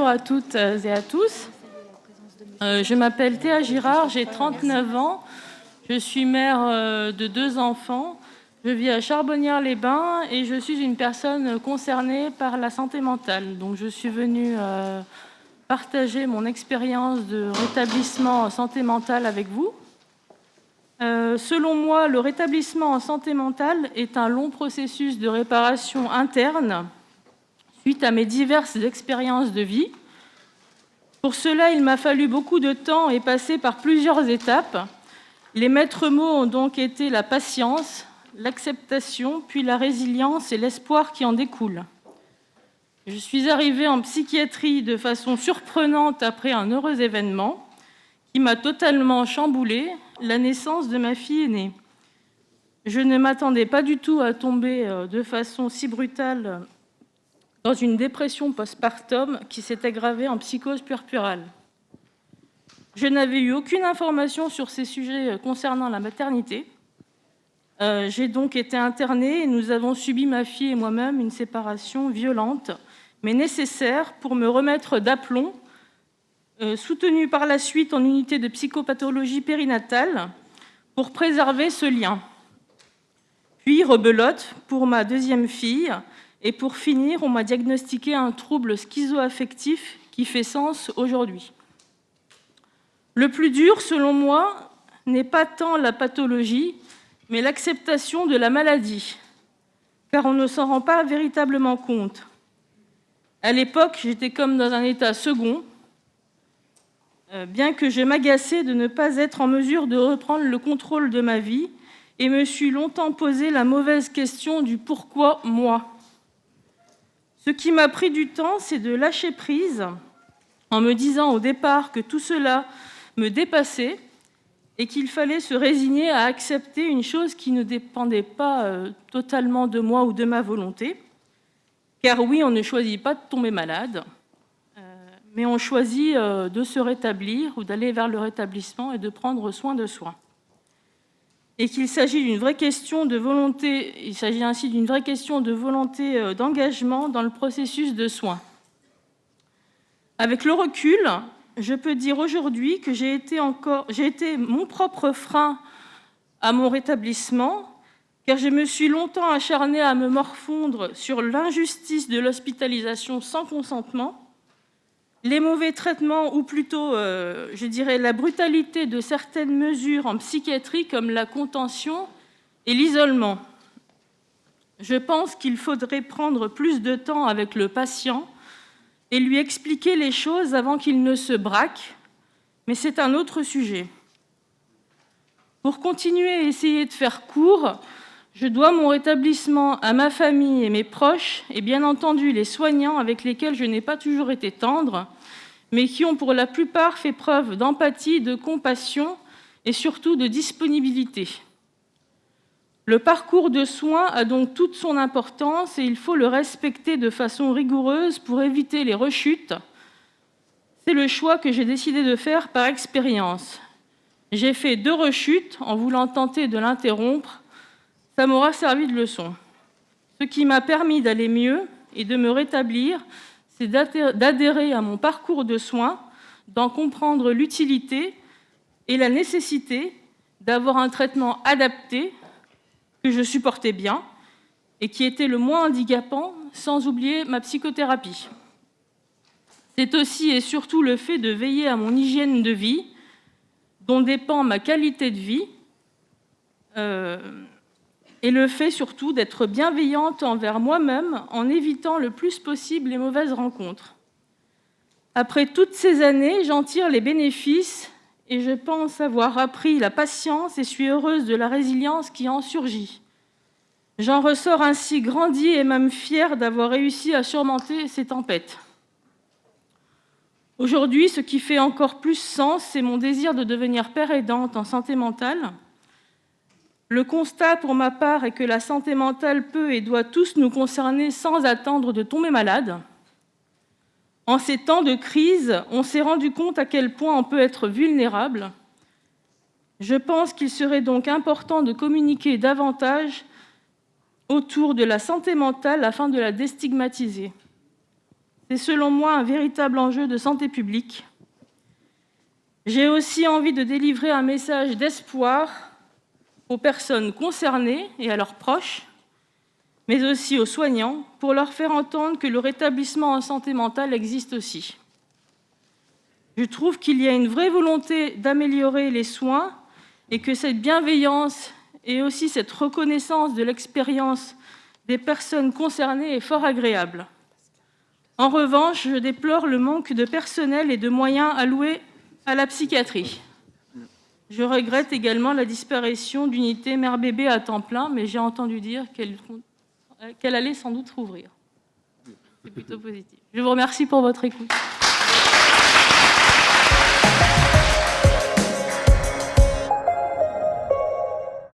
Bonjour à toutes et à tous. Je m'appelle Théa Girard, j'ai 39 ans. Je suis mère de 2 enfants. Je vis à Charbonnières-les-Bains et je suis une personne concernée par la santé mentale. Donc je suis venue partager mon expérience de rétablissement en santé mentale avec vous. Selon moi, le rétablissement en santé mentale est un long processus de réparation interne suite à mes diverses expériences de vie. Pour cela, il m'a fallu beaucoup de temps et passer par plusieurs étapes. Les maîtres mots ont donc été la patience, l'acceptation, puis la résilience et l'espoir qui en découle. Je suis arrivée en psychiatrie de façon surprenante après un heureux événement qui m'a totalement chamboulée, la naissance de ma fille aînée. Je ne m'attendais pas du tout à tomber de façon si brutale dans une dépression postpartum qui s'est aggravée en psychose puerpérale. Je n'avais eu aucune information sur ces sujets concernant la maternité. J'ai donc été internée et nous avons subi, ma fille et moi-même, une séparation violente, mais nécessaire pour me remettre d'aplomb, soutenue par la suite en unité de psychopathologie périnatale, pour préserver ce lien. Puis, rebelote pour ma deuxième fille, et pour finir, on m'a diagnostiqué un trouble schizoaffectif qui fait sens aujourd'hui. Le plus dur, selon moi, n'est pas tant la pathologie, mais l'acceptation de la maladie, car on ne s'en rend pas véritablement compte. À l'époque, j'étais comme dans un état second, bien que je m'agaçais de ne pas être en mesure de reprendre le contrôle de ma vie, et me suis longtemps posé la mauvaise question du « pourquoi moi ?» Ce qui m'a pris du temps, c'est de lâcher prise en me disant au départ que tout cela me dépassait et qu'il fallait se résigner à accepter une chose qui ne dépendait pas totalement de moi ou de ma volonté. Car oui, on ne choisit pas de tomber malade, mais on choisit de se rétablir ou d'aller vers le rétablissement et de prendre soin de soi. Et qu'il s'agit d'une vraie question de volonté, il s'agit ainsi d'une vraie question de volonté d'engagement dans le processus de soins. Avec le recul, je peux dire aujourd'hui que j'ai été mon propre frein à mon rétablissement, car je me suis longtemps acharnée à me morfondre sur l'injustice de l'hospitalisation sans consentement, les mauvais traitements, ou plutôt, je dirais, la brutalité de certaines mesures en psychiatrie, comme la contention et l'isolement. Je pense qu'il faudrait prendre plus de temps avec le patient et lui expliquer les choses avant qu'il ne se braque, mais c'est un autre sujet. Pour continuer et essayer de faire court, je dois mon rétablissement à ma famille et mes proches, et bien entendu les soignants avec lesquels je n'ai pas toujours été tendre, mais qui ont pour la plupart fait preuve d'empathie, de compassion et surtout de disponibilité. Le parcours de soins a donc toute son importance et il faut le respecter de façon rigoureuse pour éviter les rechutes. C'est le choix que j'ai décidé de faire par expérience. J'ai fait 2 rechutes en voulant tenter de l'interrompre. Ça m'aura servi de leçon. Ce qui m'a permis d'aller mieux et de me rétablir, c'est d'adhérer à mon parcours de soins, d'en comprendre l'utilité et la nécessité d'avoir un traitement adapté que je supportais bien et qui était le moins handicapant, sans oublier ma psychothérapie. C'est aussi et surtout le fait de veiller à mon hygiène de vie, dont dépend ma qualité de vie, et le fait surtout d'être bienveillante envers moi-même en évitant le plus possible les mauvaises rencontres. Après toutes ces années, j'en tire les bénéfices et je pense avoir appris la patience et suis heureuse de la résilience qui en surgit. J'en ressors ainsi grandie et même fière d'avoir réussi à surmonter ces tempêtes. Aujourd'hui, ce qui fait encore plus sens, c'est mon désir de devenir père aidante en santé mentale. Le constat pour ma part est que la santé mentale peut et doit tous nous concerner sans attendre de tomber malade. En ces temps de crise, on s'est rendu compte à quel point on peut être vulnérable. Je pense qu'il serait donc important de communiquer davantage autour de la santé mentale afin de la déstigmatiser. C'est selon moi un véritable enjeu de santé publique. J'ai aussi envie de délivrer un message d'espoir aux personnes concernées et à leurs proches, mais aussi aux soignants, pour leur faire entendre que le rétablissement en santé mentale existe aussi. Je trouve qu'il y a une vraie volonté d'améliorer les soins et que cette bienveillance et aussi cette reconnaissance de l'expérience des personnes concernées est fort agréable. En revanche, je déplore le manque de personnel et de moyens alloués à la psychiatrie. Je regrette également la disparition d'unités mère-bébé à temps plein, mais j'ai entendu dire qu'elle allait sans doute rouvrir. C'est plutôt positif. Je vous remercie pour votre écoute.